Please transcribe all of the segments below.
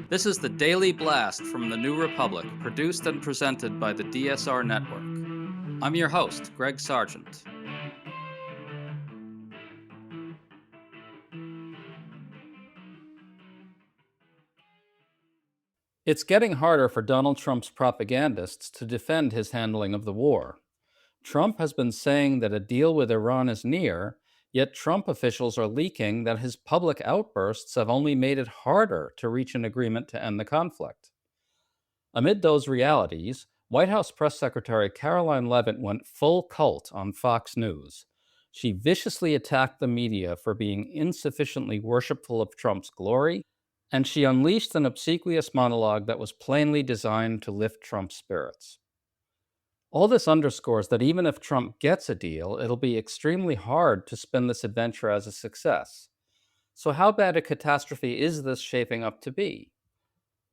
This is the Daily Blast from the New Republic, produced and presented by the DSR Network. I'm your host, Greg Sargent. It's getting harder for Donald Trump's propagandists to defend his handling of the war. Trump has been saying that a deal with Iran is near, yet Trump officials are leaking that his public outbursts have only made it harder to reach an agreement to end the conflict. Amid those realities, White House Press Secretary Caroline Leavitt went full cult on Fox News. She viciously attacked the media for being insufficiently worshipful of Trump's glory, and she unleashed an obsequious monologue that was plainly designed to lift Trump's spirits. All this underscores that even if Trump gets a deal, it'll be extremely hard to spin this adventure as a success. So, how bad a catastrophe is this shaping up to be?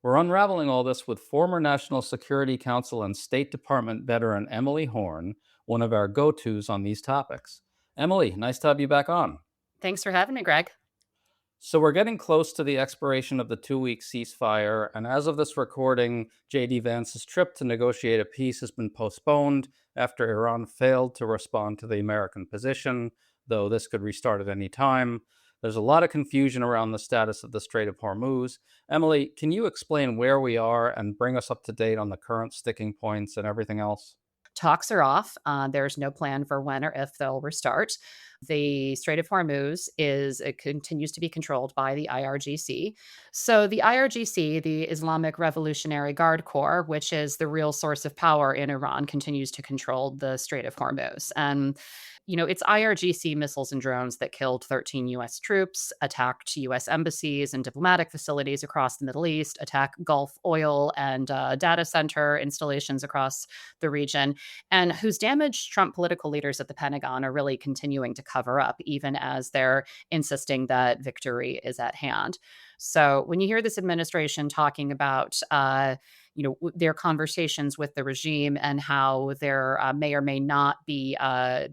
We're unraveling all this with former National Security Council and State Department veteran Emily Horn, one of our go tos on these topics. Emily, nice to have you back on. Thanks for having me, Greg. So, we're getting close to the expiration of the 2 week ceasefire, and as of this recording, J.D. Vance's trip to negotiate a peace has been postponed after Iran failed to respond to the American position, though this could restart at any time. There's a lot of confusion around the status of the Strait of Hormuz. Emily, can you explain where we are and bring us up to date on the current sticking points and everything else? Talks are off. There's no plan for when or if they'll restart. The Strait of Hormuz it continues to be controlled by the IRGC. So the IRGC, the Islamic Revolutionary Guard Corps, which is the real source of power in Iran, continues to control the Strait of Hormuz. And it's IRGC missiles and drones that killed 13 US troops, attacked US embassies and diplomatic facilities across the Middle East, attacked Gulf oil and data center installations across the region, and whose damage Trump political leaders at the Pentagon are really continuing to cover up, even as they're insisting that victory is at hand. So when you hear this administration talking about, their conversations with the regime and how there may or may not be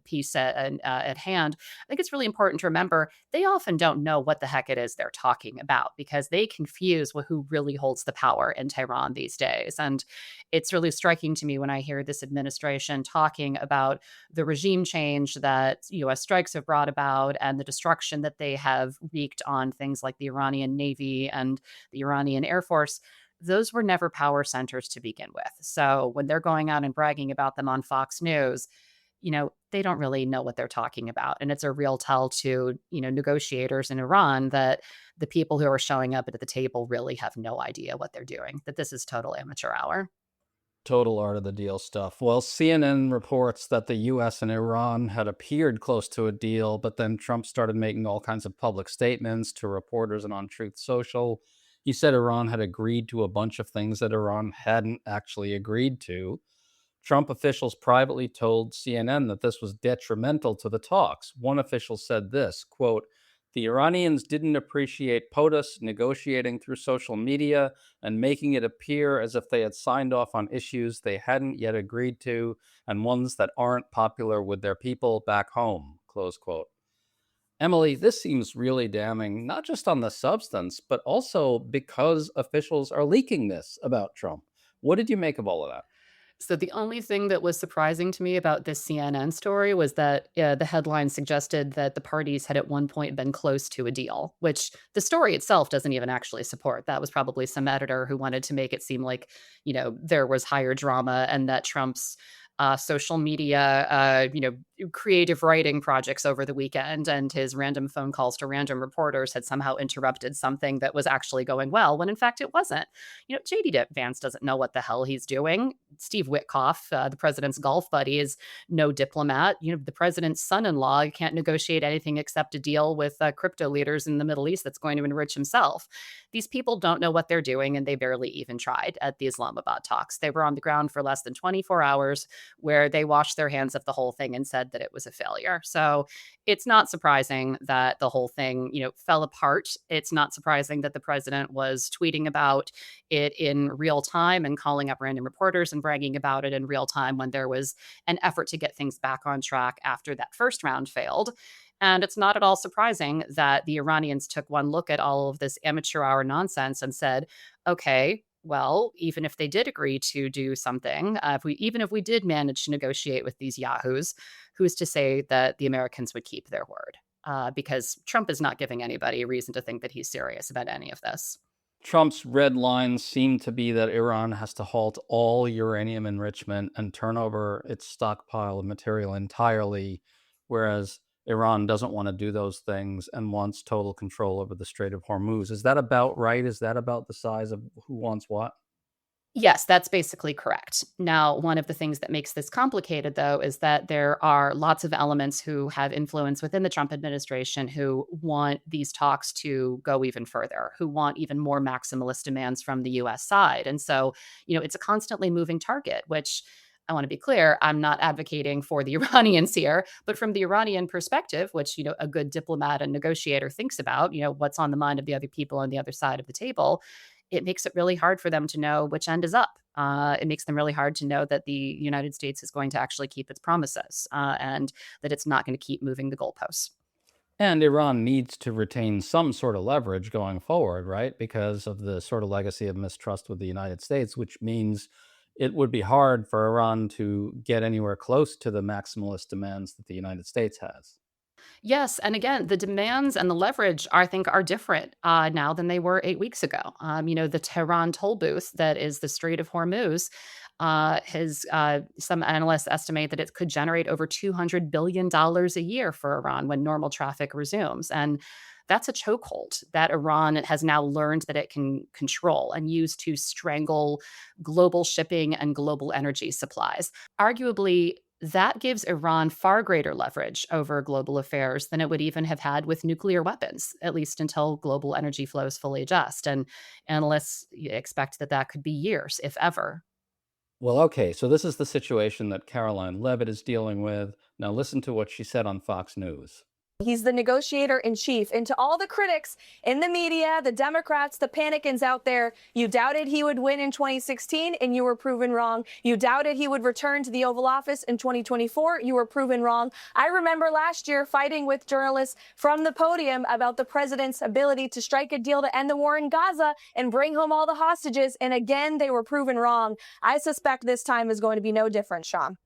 peace at hand, I think it's really important to remember they often don't know what the heck it is they're talking about because they confuse who really holds the power in Tehran these days. And it's really striking to me when I hear this administration talking about the regime change that US strikes have brought about and the destruction that they have wreaked on things like the Iranian Navy and the Iranian Air Force. Those were never power centers to begin with. So when they're going out and bragging about them on Fox News, they don't really know what they're talking about. And it's a real tell to, negotiators in Iran that the people who are showing up at the table really have no idea what they're doing, that this is total amateur hour. Total art of the deal stuff. Well, CNN reports that the US and Iran had appeared close to a deal, but then Trump started making all kinds of public statements to reporters and on Truth Social. He said Iran had agreed to a bunch of things that Iran hadn't actually agreed to. Trump officials privately told CNN that this was detrimental to the talks. One official said this, quote, "The Iranians didn't appreciate POTUS negotiating through social media and making it appear as if they had signed off on issues they hadn't yet agreed to and ones that aren't popular with their people back home," close quote. Emily, this seems really damning, not just on the substance, but also because officials are leaking this about Trump. What did you make of all of that? So the only thing that was surprising to me about this CNN story was that the headline suggested that the parties had at one point been close to a deal, which the story itself doesn't even actually support. That was probably some editor who wanted to make it seem like, there was higher drama and that Trump's social media, creative writing projects over the weekend and his random phone calls to random reporters had somehow interrupted something that was actually going well, when in fact it wasn't. JD Vance doesn't know what the hell he's doing. Steve Witkoff, the president's golf buddy, is no diplomat. The president's son-in-law can't negotiate anything except a deal with crypto leaders in the Middle East that's going to enrich himself. These people don't know what they're doing, and they barely even tried at the Islamabad talks. They were on the ground for less than 24 hours, where they washed their hands of the whole thing and said that it was a failure. So it's not surprising that the whole thing, fell apart. It's not surprising that the president was tweeting about it in real time and calling up random reporters and bragging about it in real time when there was an effort to get things back on track after that first round failed. And it's not at all surprising that the Iranians took one look at all of this amateur hour nonsense and said, okay, well, even if they did agree to do something, even if we did manage to negotiate with these yahoos, who's to say that the Americans would keep their word? Because Trump is not giving anybody a reason to think that he's serious about any of this. Trump's red lines seem to be that Iran has to halt all uranium enrichment and turn over its stockpile of material entirely, whereas Iran doesn't want to do those things and wants total control over the Strait of Hormuz. Is that about right? Is that about the size of who wants what? Yes, that's basically correct. Now, one of the things that makes this complicated, though, is that there are lots of elements who have influence within the Trump administration who want these talks to go even further, who want even more maximalist demands from the US side. And so, it's a constantly moving target, which I want to be clear, I'm not advocating for the Iranians here, but from the Iranian perspective, which, a good diplomat and negotiator thinks about, what's on the mind of the other people on the other side of the table, it makes it really hard for them to know which end is up. It makes them really hard to know that the United States is going to actually keep its promises and that it's not going to keep moving the goalposts. And Iran needs to retain some sort of leverage going forward, right? Because of the sort of legacy of mistrust with the United States, which means it would be hard for Iran to get anywhere close to the maximalist demands that the United States has. Yes, and again, the demands and the leverage, I think, are different now than they were 8 weeks ago. The Tehran toll booth that is the Strait of Hormuz has some analysts estimate that it could generate over $200 billion a year for Iran when normal traffic resumes. And that's a chokehold that Iran has now learned that it can control and use to strangle global shipping and global energy supplies. Arguably, that gives Iran far greater leverage over global affairs than it would even have had with nuclear weapons, at least until global energy flows fully adjust. And analysts expect that that could be years, if ever. Well, okay, so this is the situation that Caroline Levitt is dealing with. Now, listen to what she said on Fox News. He's the negotiator in chief. And to all the critics in the media, the Democrats, the panicans out there, you doubted he would win in 2016 and you were proven wrong. You doubted he would return to the Oval Office in 2024. You were proven wrong. I remember last year fighting with journalists from the podium about the president's ability to strike a deal to end the war in Gaza and bring home all the hostages. And again, they were proven wrong. I suspect this time is going to be no different, Sean.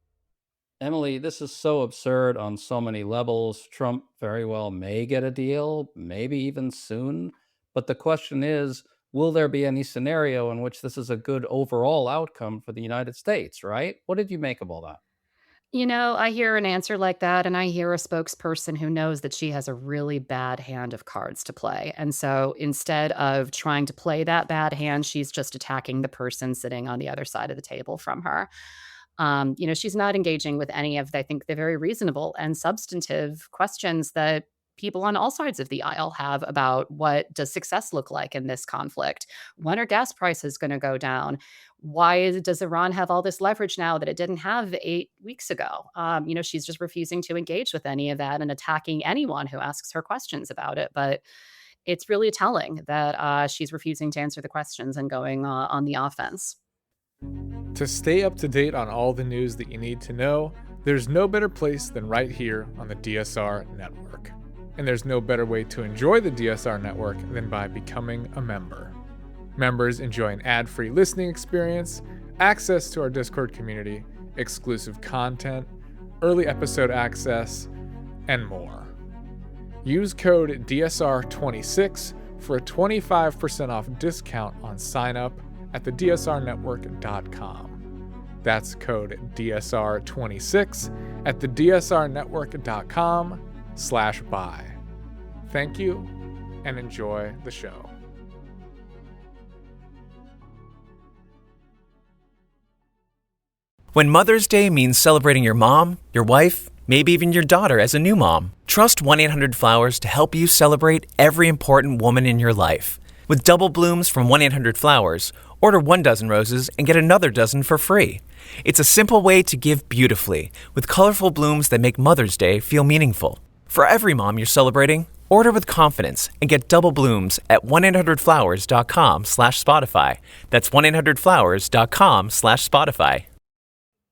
Emily, this is so absurd on so many levels. Trump very well may get a deal, maybe even soon. But the question is, will there be any scenario in which this is a good overall outcome for the United States, right? What did you make of all that? I hear an answer like that, and I hear a spokesperson who knows that she has a really bad hand of cards to play. And so instead of trying to play that bad hand, she's just attacking the person sitting on the other side of the table from her. She's not engaging with any of, I think, the very reasonable and substantive questions that people on all sides of the aisle have about what does success look like in this conflict? When are gas prices going to go down? Does Iran have all this leverage now that it didn't have 8 weeks ago? She's just refusing to engage with any of that and attacking anyone who asks her questions about it. But it's really telling that she's refusing to answer the questions and going on the offense. To stay up to date on all the news that you need to know, there's no better place than right here on the DSR network. And there's no better way to enjoy the DSR network than by becoming a member. Members enjoy an ad-free listening experience, access to our Discord community, exclusive content, early episode access, and more. Use code DSR26 for a 25% off discount on sign-up at thedsrnetwork.com. That's code DSR26 at thedsrnetwork.com/buy. Thank you and enjoy the show. When Mother's Day means celebrating your mom, your wife, maybe even your daughter as a new mom, trust 1-800-Flowers to help you celebrate every important woman in your life. With double blooms from 1-800-Flowers, order 1 dozen roses and get another dozen for free. It's a simple way to give beautifully, with colorful blooms that make Mother's Day feel meaningful. For every mom you're celebrating, order with confidence and get double blooms at 1-800-Flowers.com/Spotify. That's 1-800-Flowers.com/Spotify.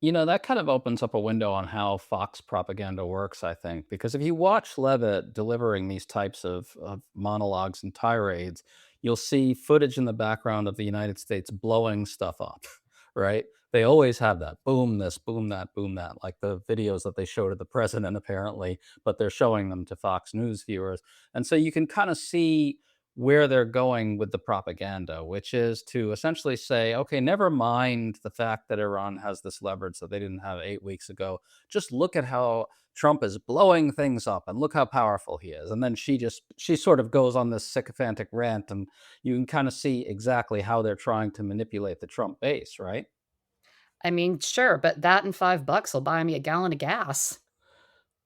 That kind of opens up a window on how Fox propaganda works, I think, because if you watch Levitt delivering these types of monologues and tirades, you'll see footage in the background of the United States blowing stuff up, right? They always have that boom, this, boom, that, boom, that, like the videos that they show to the president, apparently, but they're showing them to Fox News viewers. And so you can kind of see where they're going with the propaganda, which is to essentially say, okay, never mind the fact that Iran has this leverage that they didn't have 8 weeks ago. Just look at how Trump is blowing things up and look how powerful he is. And then she sort of goes on this sycophantic rant, and you can kind of see exactly how they're trying to manipulate the Trump base, right? I mean, sure, but that and $5 will buy me a gallon of gas.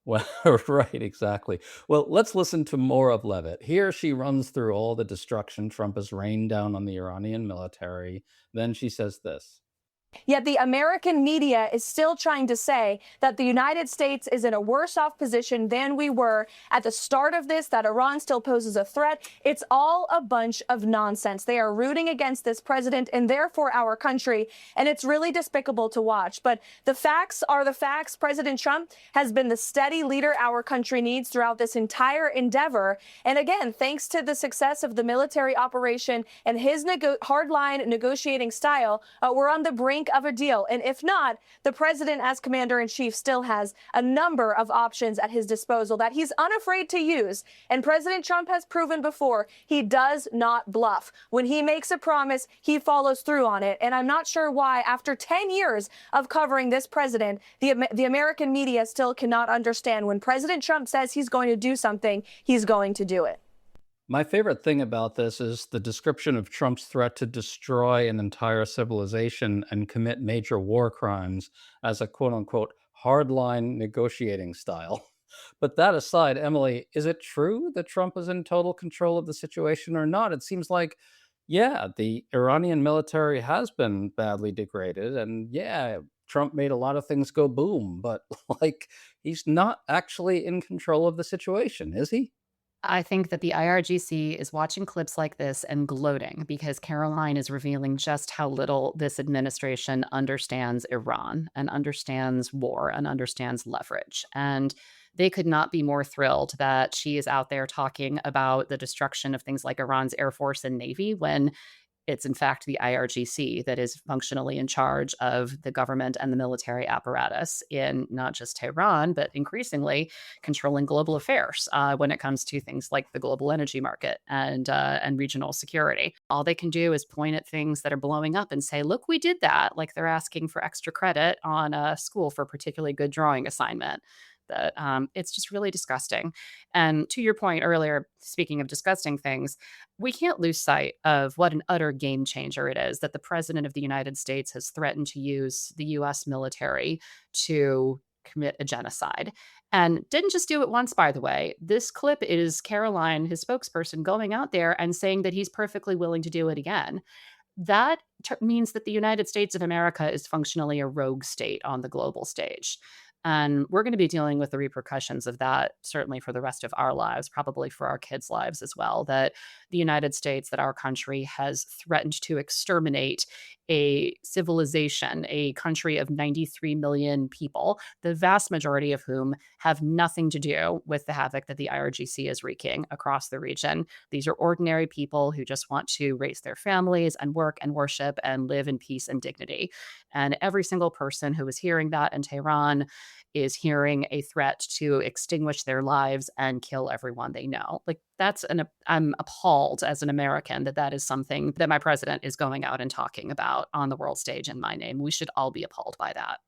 Well, right, exactly. Well, let's listen to more of Levitt. Here she runs through all the destruction Trump has rained down on the Iranian military. Then she says this. Yet the American media is still trying to say that the United States is in a worse off position than we were at the start of this, that Iran still poses a threat. It's all a bunch of nonsense. They are rooting against this president and therefore our country, and it's really despicable to watch. But the facts are the facts. President Trump has been the steady leader our country needs throughout this entire endeavor. And again, thanks to the success of the military operation and his hardline negotiating style, we're on the brink of a deal. And if not, the president as commander in chief still has a number of options at his disposal that he's unafraid to use. And President Trump has proven before he does not bluff. When he makes a promise, he follows through on it. And I'm not sure why, after 10 years of covering this president, the American media still cannot understand when President Trump says he's going to do something, he's going to do it. My favorite thing about this is the description of Trump's threat to destroy an entire civilization and commit major war crimes as a quote unquote hardline negotiating style. But that aside, Emily, is it true that Trump is in total control of the situation or not? It seems like, yeah, the Iranian military has been badly degraded. And yeah, Trump made a lot of things go boom, but like he's not actually in control of the situation, is he? I think that the IRGC is watching clips like this and gloating because Caroline is revealing just how little this administration understands Iran and understands war and understands leverage. And they could not be more thrilled that she is out there talking about the destruction of things like Iran's Air Force and Navy when it's in fact the IRGC that is functionally in charge of the government and the military apparatus in not just Tehran, but increasingly controlling global affairs when it comes to things like the global energy market and regional security. All they can do is point at things that are blowing up and say, "Look, we did that." Like they're asking for extra credit on a school for a particularly good drawing assignment. That it's just really disgusting. And to your point earlier, speaking of disgusting things, we can't lose sight of what an utter game changer it is that the president of the United States has threatened to use the US military to commit a genocide. And didn't just do it once, by the way. This clip is Caroline, his spokesperson, going out there and saying that he's perfectly willing to do it again. That means that the United States of America is functionally a rogue state on the global stage. And we're going to be dealing with the repercussions of that, certainly for the rest of our lives, probably for our kids' lives as well. That the United States, that our country has threatened to exterminate a civilization, a country of 93 million people, the vast majority of whom have nothing to do with the havoc that the IRGC is wreaking across the region. These are ordinary people who just want to raise their families and work and worship and live in peace and dignity. And every single person who is hearing that in Tehran is hearing a threat to extinguish their lives and kill everyone they know. Like I'm appalled as an American that that is something that my president is going out and talking about on the world stage in my name. We should all be appalled by that.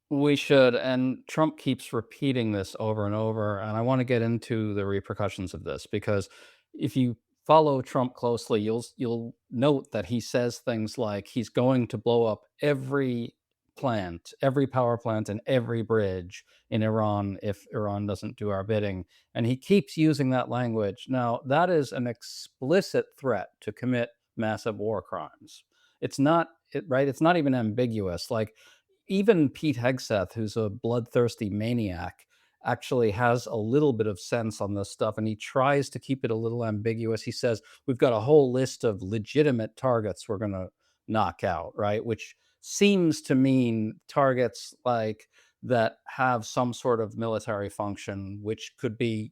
We should. And Trump keeps repeating this over and over. And I want to get into the repercussions of this because if you follow Trump closely, you'll note that he says things like he's going to blow up every plant, every power plant, and every bridge in Iran if Iran doesn't do our bidding. And he keeps using that language. Now, that is an explicit threat to commit massive war crimes. Right? It's not even ambiguous. Like even Pete Hegseth, who's a bloodthirsty maniac, actually has a little bit of sense on this stuff and he tries to keep it a little ambiguous. He says, we've got a whole list of legitimate targets we're going to knock out, right? Which seems to mean targets like that have some sort of military function, which could be,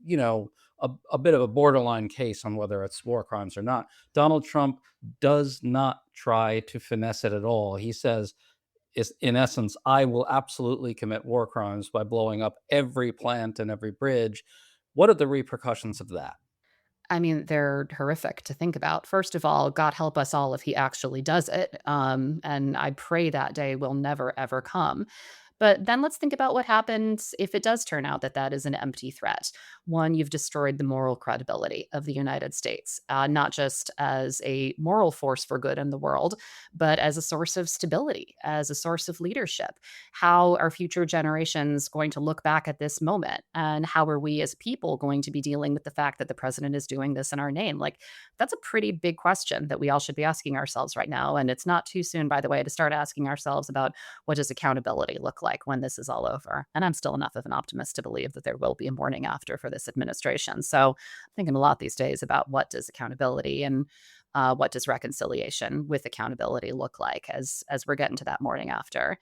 a bit of a borderline case on whether it's war crimes or not. Donald Trump does not try to finesse it at all. He says, is in essence, I will absolutely commit war crimes by blowing up every plant and every bridge. What are the repercussions of that? I mean, they're horrific to think about. First of all, God help us all if he actually does it. And I pray that day will never, ever come. But then let's think about what happens if it does turn out that that is an empty threat. One, you've destroyed the moral credibility of the United States, not just as a moral force for good in the world, but as a source of stability, as a source of leadership. How are future generations going to look back at this moment? And how are we as people going to be dealing with the fact that the president is doing this in our name? Like, that's a pretty big question that we all should be asking ourselves right now. And it's not too soon, by the way, to start asking ourselves about what does accountability look like when this is all over? And I'm still enough of an optimist to believe that there will be a morning after for this administration. So I'm thinking a lot these days about what does accountability and what does reconciliation with accountability look like as we're getting to that morning after.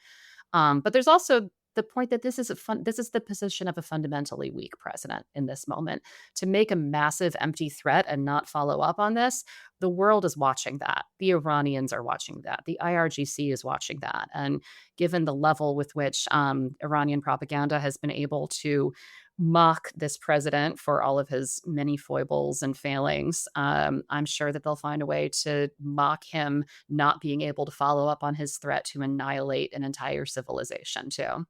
But there's also the point that this is the position of a fundamentally weak president in this moment. To make a massive empty threat and not follow up on this, the world is watching that. The Iranians are watching that. The IRGC is watching that. And given the level with which Iranian propaganda has been able to mock this president for all of his many foibles and failings, I'm sure that they'll find a way to mock him not being able to follow up on his threat to annihilate an entire civilization, too.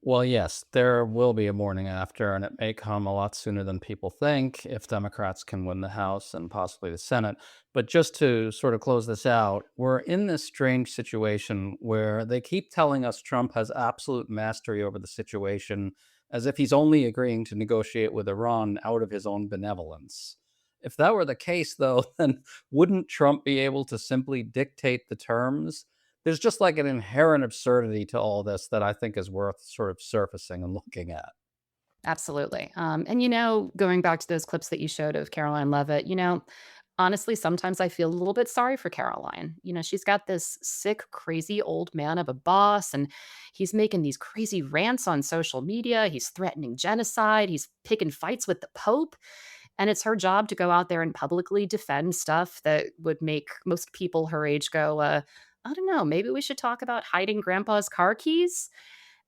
Well, yes, there will be a morning after, and it may come a lot sooner than people think if Democrats can win the House and possibly the Senate. But just to sort of close this out, we're in this strange situation where they keep telling us Trump has absolute mastery over the situation as if he's only agreeing to negotiate with Iran out of his own benevolence. If that were the case, though, then wouldn't Trump be able to simply dictate the terms? There's just like an inherent absurdity to all this that I think is worth sort of surfacing and looking at. Absolutely. And, going back to those clips that you showed of Caroline Levitt, honestly, sometimes I feel a little bit sorry for Caroline. She's got this sick, crazy old man of a boss, and he's making these crazy rants on social media. He's threatening genocide. He's picking fights with the Pope. And it's her job to go out there and publicly defend stuff that would make most people her age go, I don't know, maybe we should talk about hiding grandpa's car keys.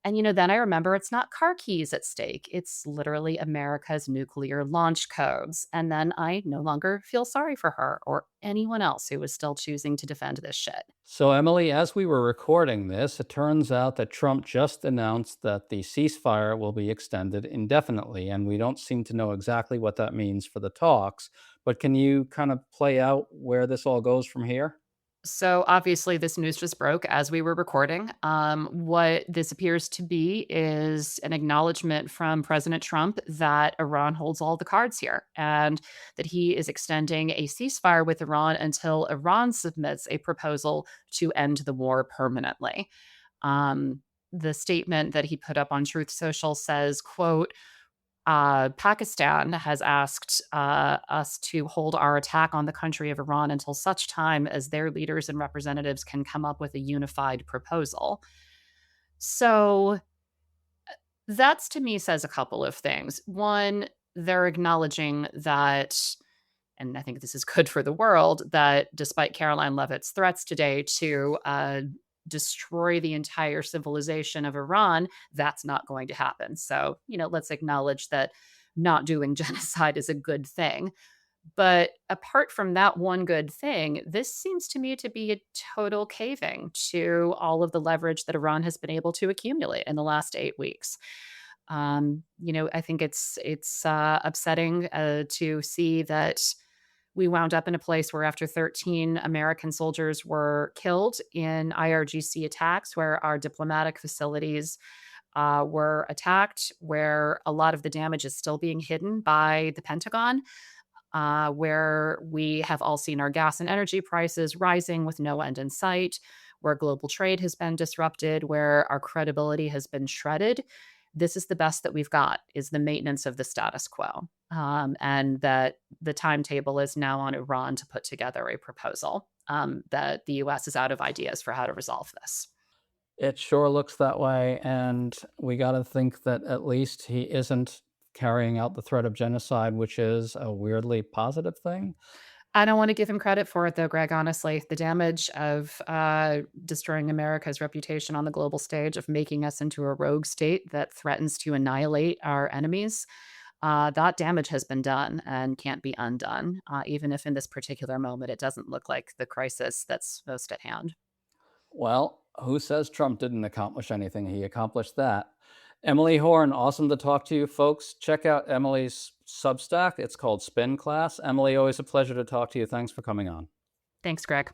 And, then I remember it's not car keys at stake. It's literally America's nuclear launch codes. And then I no longer feel sorry for her or anyone else who is still choosing to defend this shit. So, Emily, as we were recording this, it turns out that Trump just announced that the ceasefire will be extended indefinitely, and we don't seem to know exactly what that means for the talks. But can you kind of play out where this all goes from here? So obviously, this news just broke as we were recording. What this appears to be is an acknowledgement from President Trump that Iran holds all the cards here and that he is extending a ceasefire with Iran until Iran submits a proposal to end the war permanently. The statement that he put up on Truth Social says, quote, Pakistan has asked us to hold our attack on the country of Iran until such time as their leaders and representatives can come up with a unified proposal. So that's to me says a couple of things. One, they're acknowledging that, and I think this is good for the world, that despite Caroline Levitt's threats today to destroy the entire civilization of Iran, that's not going to happen. So, let's acknowledge that not doing genocide is a good thing. But apart from that one good thing, this seems to me to be a total caving to all of the leverage that Iran has been able to accumulate in the last 8 weeks. I think it's upsetting to see that we wound up in a place where after 13 American soldiers were killed in IRGC attacks, where our diplomatic facilities were attacked, where a lot of the damage is still being hidden by the Pentagon, where we have all seen our gas and energy prices rising with no end in sight, where global trade has been disrupted, where our credibility has been shredded. This is the best that we've got, is the maintenance of the status quo. And that the timetable is now on Iran to put together a proposal. that the U.S. is out of ideas for how to resolve this. It sure looks that way, and we got to think that at least he isn't carrying out the threat of genocide, which is a weirdly positive thing. I don't want to give him credit for it, though, Greg, honestly. The damage of destroying America's reputation on the global stage, of making us into a rogue state that threatens to annihilate our enemies, that damage has been done and can't be undone, even if in this particular moment it doesn't look like the crisis that's most at hand. Well, who says Trump didn't accomplish anything? He accomplished that. Emily Horn, awesome to talk to you, folks. Check out Emily's Substack. It's called Spin Class. Emily, always a pleasure to talk to you. Thanks for coming on. Thanks, Greg.